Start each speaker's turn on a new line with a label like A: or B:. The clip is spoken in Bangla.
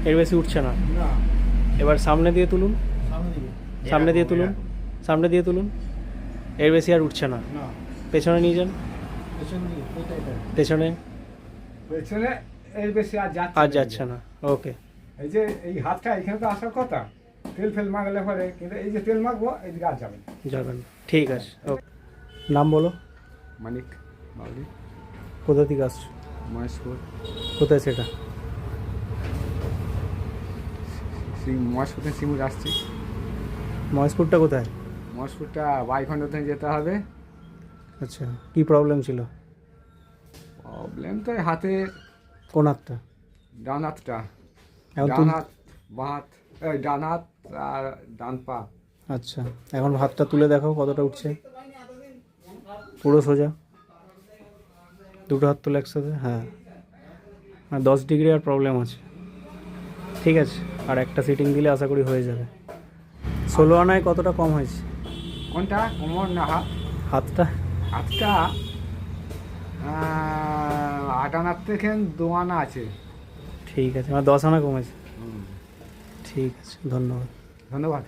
A: এর বেশি উঠছে না। এবার সামনে দিয়ে তুলুন, সামনে দিয়ে তুলুন, সামনে দিয়ে তুলুন। এর বেশি আর উঠছে না। পেছনে নিয়ে যান, পেছনে।
B: পেছনে এর বেশি
A: আর যাচ্ছে না। ওকে।
B: এই যে এই হাতটা এখানে তো আসার কথা, তেল ফেল মাগলে পরে, কিন্তু এই যে তেল মাখবো এইদিকে আর যাবে না।
A: যাবেন, ঠিক আছে। ওকে। নাম বলো।
B: মানিক বাউরি,
A: কোথা থেকে আসছো?
B: মহেশপুর।
A: কোথায় সেটা?
B: মহেশপুর থেকে সিমুর আসছি।
A: মহেশপুরটা কোথায়?
B: মহেশপুরটা বাইখণ্ড থেকে যেতে হবে।
A: আচ্ছা, কি প্রবলেম ছিল?
B: প্রবলেম তো এই হাতে,
A: কোন হাতটা?
B: ডান হাতটা।
A: এখন
B: ডান হাত, বাঁ হাত, এই ডান হাত আর ডান পা।
A: আচ্ছা, এখন হাতটা তুলে দেখো কতটা উঠছে। পুরো সোজা, দুটো হাত তুলে একসাথে। হ্যাঁ, 10 ডিগ্রি আর প্রবলেম আছে। ঠিক আছে, আর একটা সিটিং দিলে আশা করি হয়ে যাবে। 16 আনায় কতটা কম হয়েছে?
B: কোনটা, কোমর না হাত?
A: হাতটা।
B: হাতটা 8 আনার থেকে 2 আনা আছে।
A: ঠিক আছে, আমার 10 আনা কমেছে। ঠিক আছে, ধন্যবাদ।
B: ধন্যবাদ।